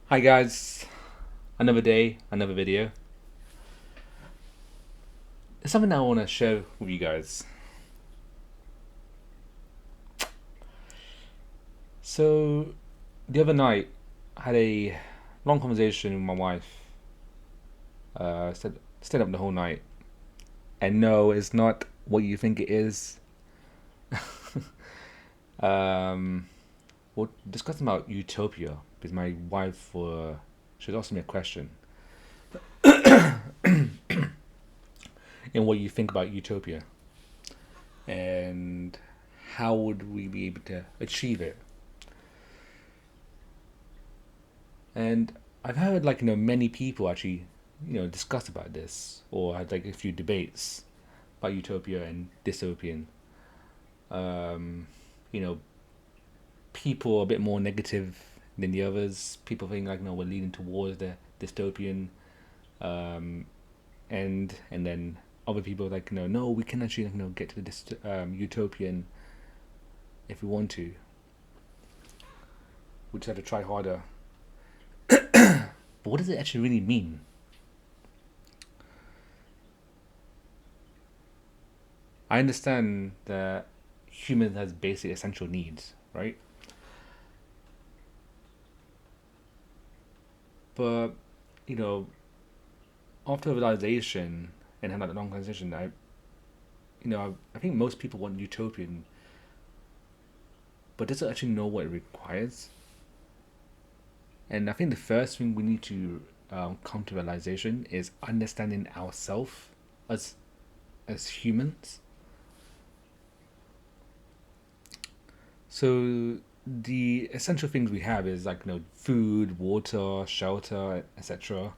Hi guys, another day, another video. It's something that I want to share with you guys. So, the other night, I had a long conversation with my wife. Stayed up the whole night. And no, it's not what you think it is. Um, we're discussing about Utopia because my wife, she was asking me a question in what you think about Utopia and how would we be able to achieve it. And I've heard many people actually discuss about this or had like a few debates about utopia and dystopian. Um, you know, people are a bit more negative than the others. People think we're leading towards the dystopian, um, and then other people no we can actually get to the utopian if we want to. We just have to try harder. But what does it actually really mean? I understand that human has basic essential needs, right? But you know, after realization and having that long conversation, I think most people want utopian, but doesn't actually know what it requires. And I think the first thing we need to come to realization is understanding ourselves as as humans. So the essential things we have is food, water, shelter, etc.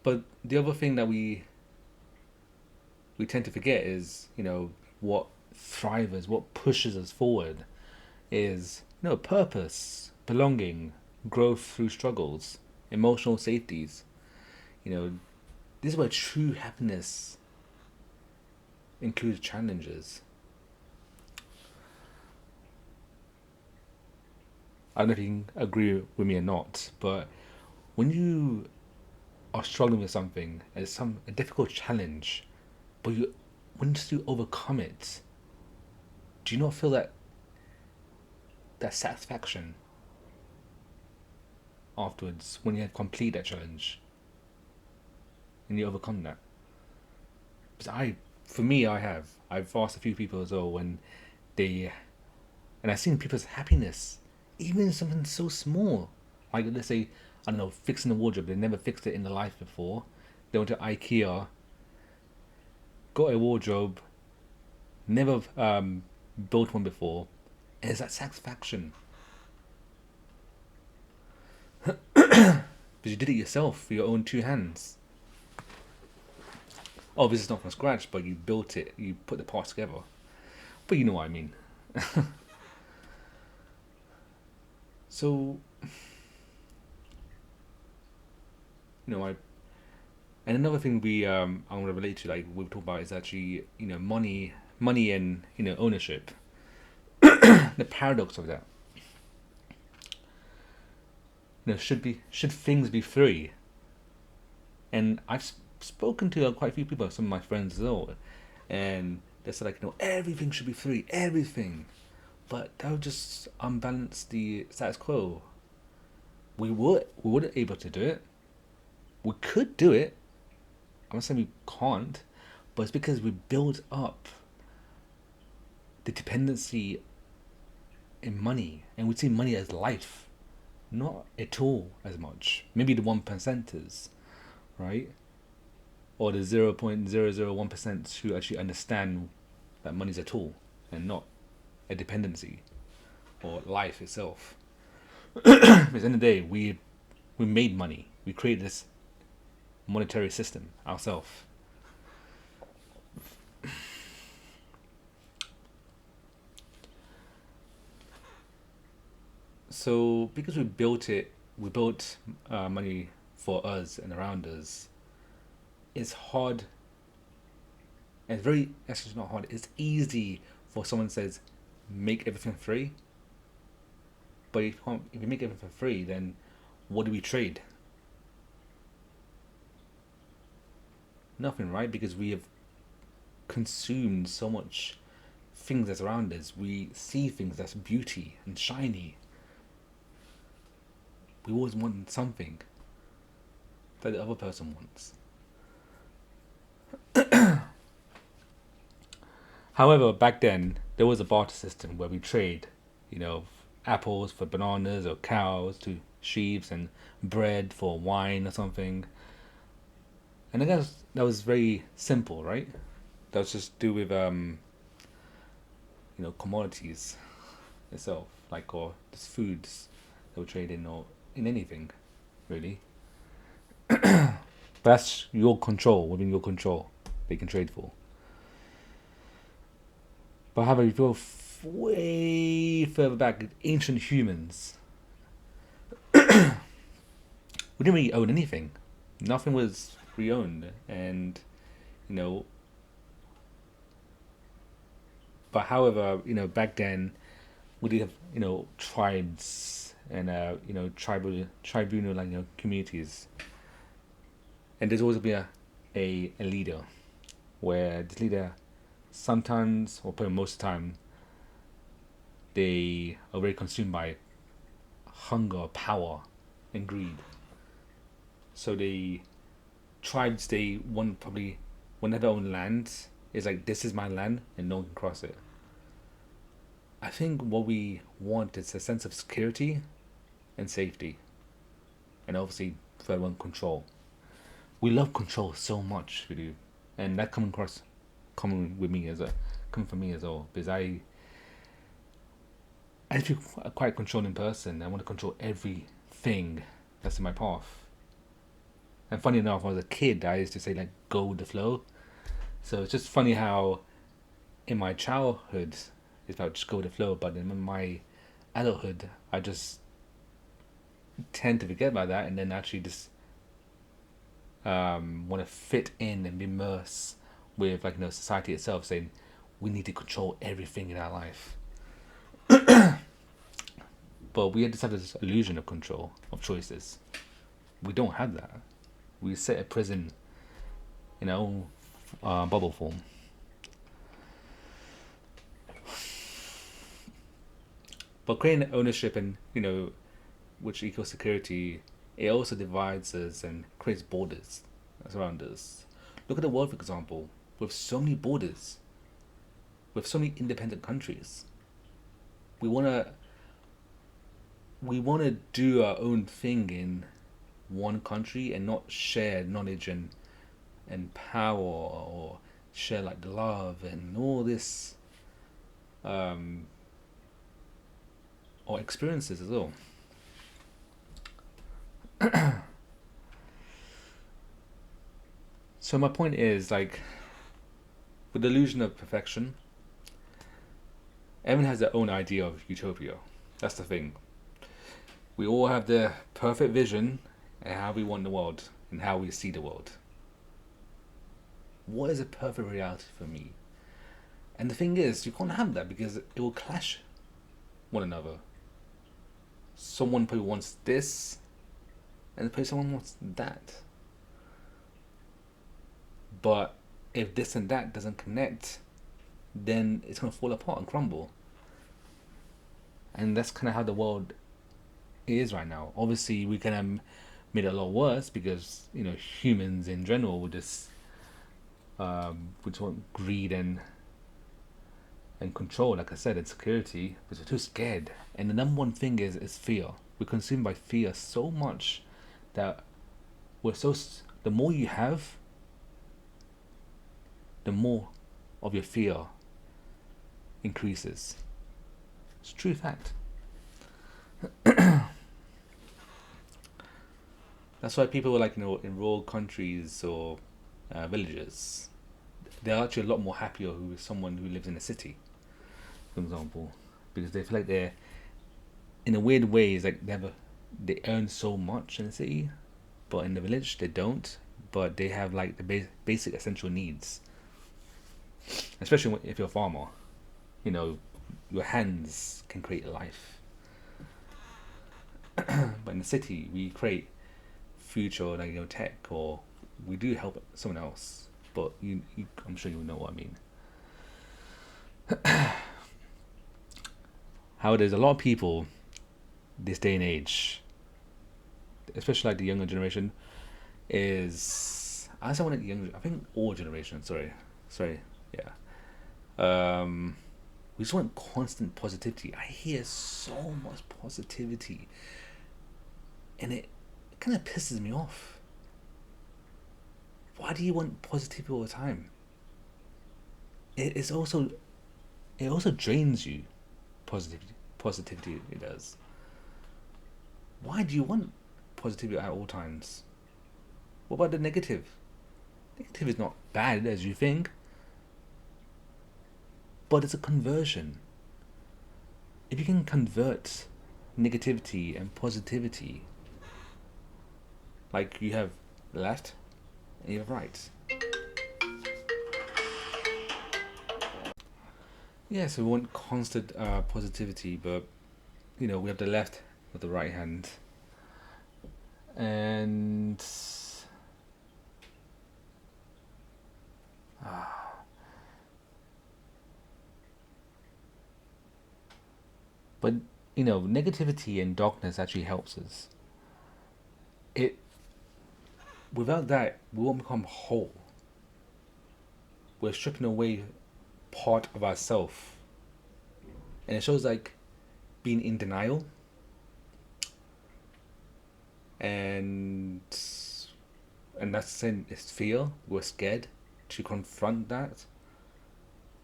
But the other thing that we tend to forget is what thrives us, what pushes us forward is purpose, belonging, growth through struggles, emotional safeties. You know, this is where true happiness includes challenges. I don't know if you can agree with me or not, but when you are struggling with something, it's a difficult challenge, but once you overcome it, do you not feel that satisfaction afterwards when you complete that challenge and you overcome that? Because for me, I've asked a few people as well when they, and I've seen people's happiness, even something so small, like let's say I don't know, fixing a wardrobe. They never fixed it in their life before. They went to IKEA, got a wardrobe, never built one before, and it's that satisfaction because you did it yourself with your own two hands. Oh, this is not from scratch, but you built it. You put the parts together. But you know what I mean. So I and another thing I want to relate to we've talked about is actually money and ownership. The paradox of that. Should things be free? And I've spoken to quite a few people, some of my friends as well, and they said everything should be free, everything. But that would just unbalance the status quo. We weren't able to do it. We could do it. I'm not saying we can't, but it's because we built up the dependency in money, and we see money as life, not at all as much. Maybe the 1%ers, right? Or the 0.001% who actually understand that money's a tool and not a dependency or life itself. Because at the end of the day, we made money. We created this monetary system ourselves. So because we built money for us and around us. It's hard. It's very actually not hard. It's easy for someone that says make everything free. But if you make everything for free, then what do we trade? Nothing, right? Because we have consumed so much things that's around us. We see things that's beauty and shiny. We always want something that the other person wants. However, back then there was a barter system where we trade, you know, apples for bananas, or cows to sheep, and bread for wine or something. And I guess that was very simple, right? That was just do with commodities itself, like, or just foods that were traded in, or in anything, really. But that's your control, within your control, they can trade for. But however, if you go way further back, ancient humans, we didn't really own anything. Nothing was pre-owned, and you know. But however, back then we did have tribes and tribunal like communities, and there's always be a leader, where this leader sometimes, or probably most of the time, they are very consumed by hunger, power, and greed. So the tribes, they want probably one of their own lands. It's like, this is my land and no one can cross it. I think what we want is a sense of security and safety, and obviously further one, control. We love control so much, we do, and that coming with me coming from me as well, because I feel a quite controlling person. I want to control everything that's in my path. And funny enough, when I was a kid, I used to say, like, go with the flow. So it's just funny how in my childhood it's about just go with the flow, but in my adulthood I just tend to forget about that, and then actually just want to fit in and be immersed with, like, society itself, saying we need to control everything in our life. But we just have this illusion of control, of choices. We don't have that. We sit at prison in our own bubble form. But creating ownership and, which equals security, it also divides us and creates borders around us. Look at the world, for example, with so many borders, with so many independent countries. We wanna do our own thing in one country and not share knowledge and power, or share, like, the love and all this or experiences as well. So my point is, like, with the illusion of perfection, everyone has their own idea of utopia. That's the thing. We all have the perfect vision and how we want the world and how we see the world. What is a perfect reality for me? And the thing is, you can't have that because it will clash one another. Someone probably wants this, and probably someone wants that. But if this and that doesn't connect, then it's going to fall apart and crumble. And that's kind of how the world is right now. Obviously, we can have made it a lot worse because, humans in general would just want greed and control, like I said, and security, because we're too scared. And the number one thing is fear. We're consumed by fear so much that the more you have, the more of your fear increases. It's a true fact. That's why people are, like, in rural countries or villages, they're actually a lot more happier with someone who lives in a city, for example, because they feel like they're, in a weird way, it's like they earn so much in the city, but in the village they don't. But they have, like, the basic essential needs. Especially if you're a farmer, your hands can create life. But in the city, we create future, like, tech, or we do help someone else. But I'm sure you know what I mean. How there's a lot of people this day and age, especially like the younger generation, is I say one younger. I think all generations. Sorry, yeah. We just want constant positivity. I hear so much positivity, and it kind of pisses me off. Why do you want positivity all the time? It's also it also drains you. Positivity it does. Why do you want positivity at all times? What about the negative? Negative is not bad as you think, but it's a conversion. If you can convert negativity and positivity, like you have left and you have right. Yeah, so we want constant positivity, but we have the left with the right hand, and but negativity and darkness actually helps us. It Without that, we won't become whole. We're stripping away part of ourselves, and it shows like being in denial, and that's saying it's fear. We're scared to confront that.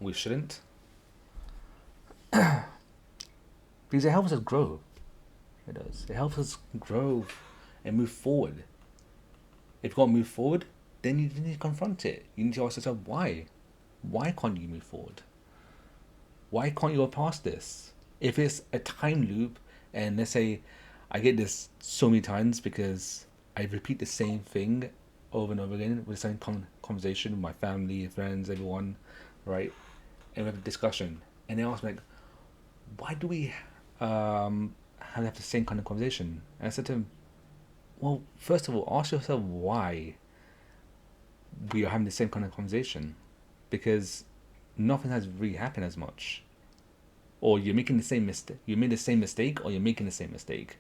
We shouldn't, because it helps us grow. It does. It helps us grow and move forward. If you can't move forward, then you need to confront it. You need to ask yourself why. Why can't you move forward? Why can't you go past this? If it's a time loop, and let's say I get this so many times because I repeat the same thing over and over again with the same conversation with my family, friends, everyone, right? And we have a discussion, and they ask me like, why do we have the same kind of conversation? And I said to him, well, first of all, ask yourself why we are having the same kind of conversation, because nothing has really happened as much, or you're making the same mistake. You made the same mistake, or you're making the same mistake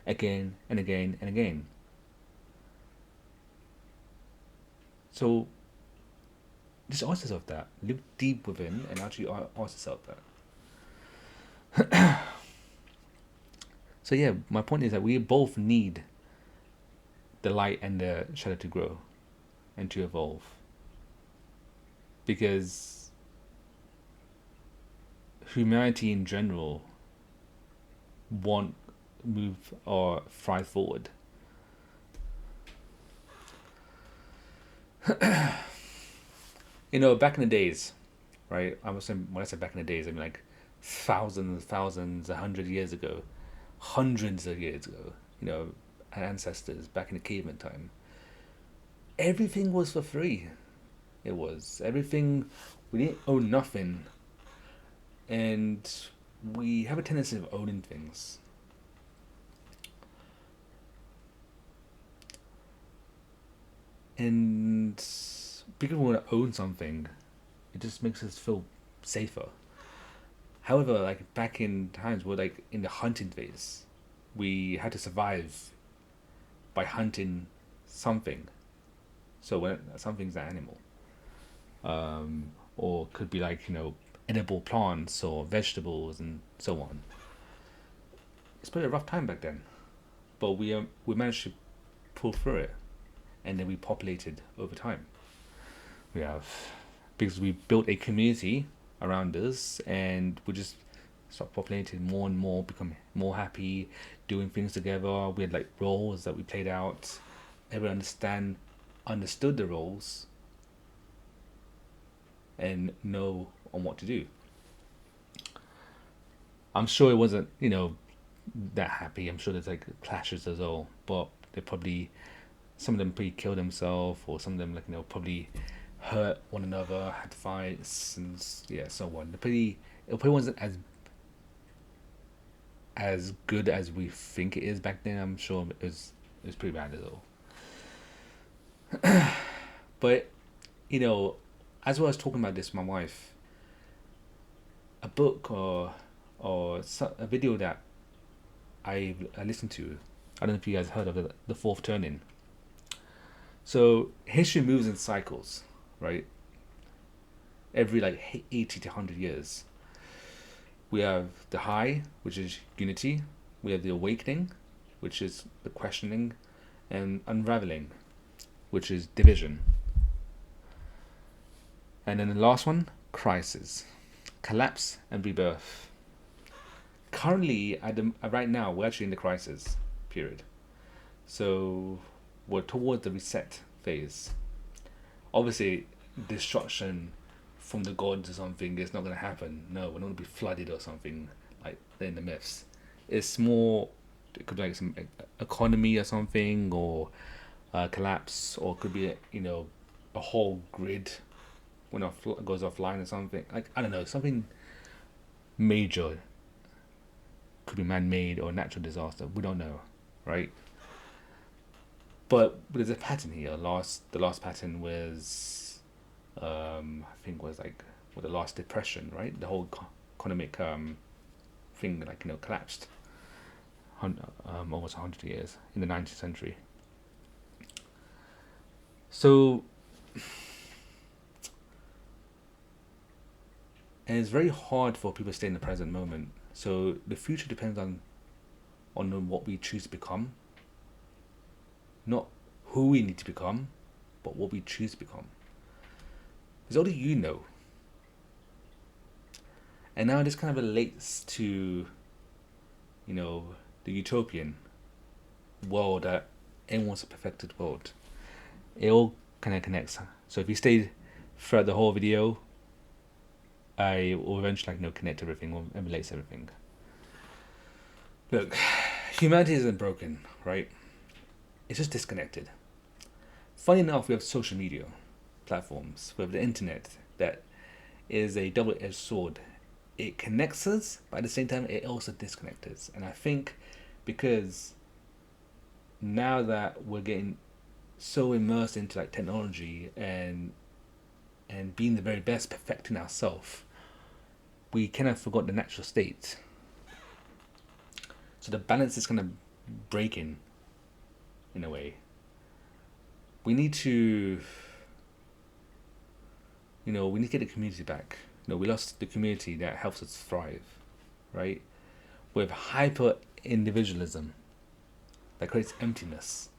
again and again and again. So just ask yourself that. Look deep within and actually ask yourself that. So yeah, my point is that we both need the light and the shadow to grow and to evolve, because humanity in general won't move or thrive forward. Back in the days, right? When I say back in the days, I mean like thousands, 100 years ago, hundreds of years ago. Ancestors back in the caveman time. Everything was for free. It was everything. We didn't own nothing, and we have a tendency of owning things. And because we want to own something, it just makes us feel safer. However, like back in times, we're like in the hunting phase. We had to survive by hunting something. So when something's an animal, or could be like edible plants or vegetables and so on. It's pretty a rough time back then, but we managed to pull through it, and then we populated over time. We have Because we built a community around us, and we just start populating more and more, become more happy, doing things together. We had like roles that we played out. Everyone understood the roles and know on what to do. I'm sure it wasn't, that happy. I'm sure there's like clashes as well, but they probably, some of them probably killed themselves, or some of them probably hurt one another, had fights, and yeah, so on. It probably wasn't as as good as we think it is back then. I'm sure it was pretty bad as well. But as well as talking about this with my wife, a book or a video that I listened to. I don't know if you guys heard of the fourth turning. So history moves in cycles, right? Every like 80 to 100 years. We have the high, which is unity. We have the awakening, which is the questioning, and unraveling, which is division. And then the last one, crisis, collapse and rebirth. Currently, right now, we're actually in the crisis period. So we're towards the reset phase. Obviously, destruction from the gods or something is not going to happen. No, we're not going to be flooded or something like in the myths. It's more, it could be like some economy or something, or collapse, or it could be a whole grid when it goes offline or something. Like, I don't know, something major. Could be man-made or natural disaster. We don't know, right? But there's a pattern here. The last pattern was, I think was like the last depression, right? The whole economic thing collapsed. Almost 100 years in the 19th century. So, and it's very hard for people to stay in the present moment. So the future depends on what we choose to become. Not who we need to become, but what we choose to become. Because only you know. And now this kind of relates to, the utopian world that everyone wants a perfected world. It all kind of connects. So if you stayed throughout the whole video, I will eventually connect everything or relate everything. Look, humanity isn't broken, right? It's just disconnected. Funny enough, we have social media platforms. We have the internet that is a double-edged sword. It connects us, but at the same time, it also disconnects us. And I think because now that we're getting so immersed into technology and being the very best, perfecting ourselves, we kind of forgot the natural state. So the balance is kind of breaking in a way. We need to, we need to get the community back. We lost the community that helps us thrive, right? We have hyper individualism that creates emptiness.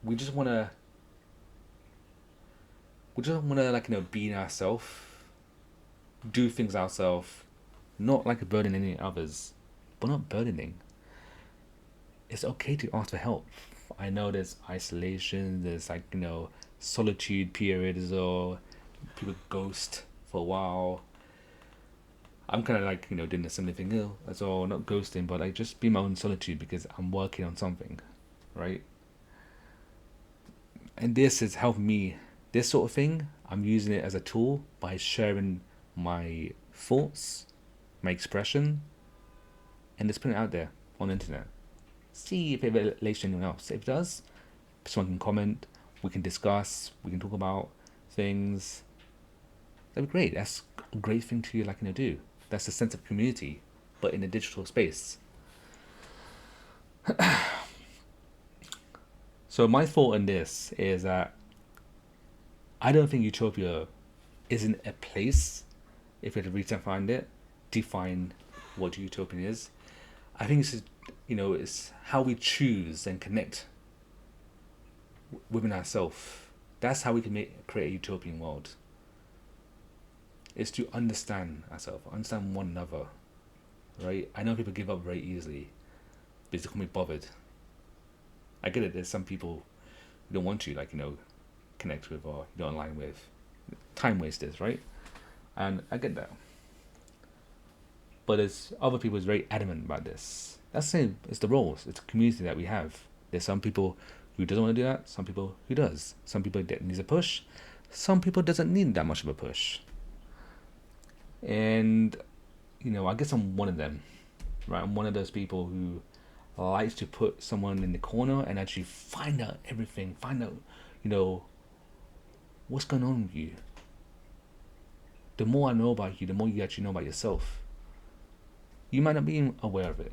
We just wanna be ourselves, do things ourselves, not burden any others, but not burdening. It's okay to ask for help. I know there's isolation, there's solitude periods, or people ghost for a while. I'm kind of doing the similar thing. That's all, not ghosting, but just be my own solitude because I'm working on something, right? And this is helping me. This sort of thing, I'm using it as a tool by sharing my thoughts, my expression, and just putting it out there on the internet. See if it relates to anyone else. If it does, someone can comment, we can discuss, we can talk about things. That'd be great. That's a great thing to do. That's a sense of community, but in a digital space. So my thought on this is that I don't think Utopia isn't a place. If we had to redefine it, define what utopian is, I think it's how we choose and connect within ourselves. That's how we can create a utopian world. Is to understand ourselves, understand one another, right? I know people give up very easily because they can't be bothered. I get it. There's some people who don't want to, connect with or align with. Time wasters, right? And I get that. But there's other people who's very adamant about this. That's the same. It's the roles. It's a community that we have. There's some people who doesn't want to do that. Some people who does. Some people that needs a push. Some people doesn't need that much of a push. And I guess I'm one of them. right? I'm one of those people who likes to put someone in the corner and actually find out everything, find out, you know, what's going on with you. The more I know about you, the more you actually know about yourself. You might not be aware of it.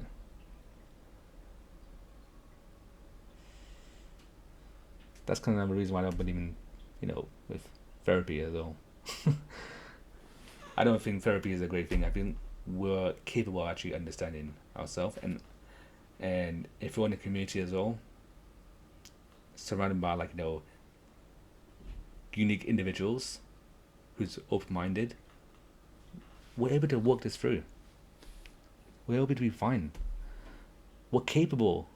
That's kind of the reason why I don't believe in, with therapy as well. I don't think therapy is a great thing. I think we're capable of actually understanding ourselves, and if you're in a community as well, surrounded by unique individuals who's open-minded, we're able to work this through. We're able to be fine. We're capable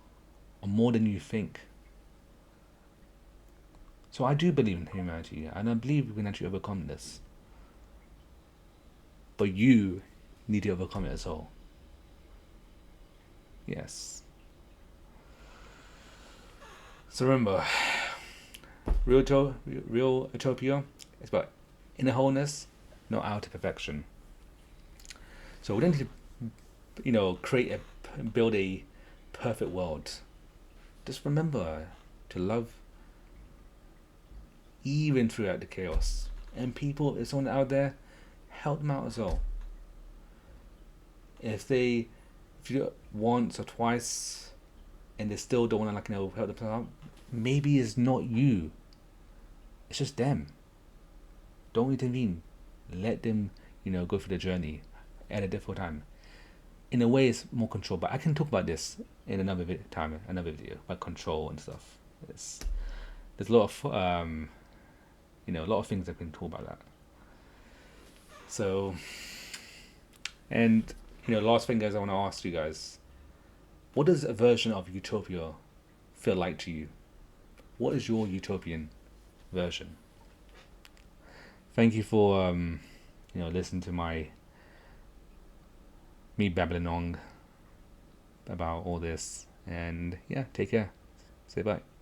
of more than you think. So I do believe in humanity, and I believe we can actually overcome this. But you need to overcome it as well. Yes. So remember, real Utopia is about inner wholeness, not outer perfection. So we don't need to, build a perfect world. Just remember to love even throughout the chaos. And people, if someone out there, help them out as well. If you do it once or twice and they still don't want to help themselves out, maybe it's not you. It's just them. Don't intervene. Let them, go through the journey at a difficult time. In a way, it's more control. But I can talk about this in another video, about control and stuff. There's a lot of a lot of things I can talk about that. So, and last thing, guys, I want to ask you guys: what does a version of Utopia feel like to you? What is your utopian version? Thank you for listening to me babbling on about all this, and yeah, take care. Say bye.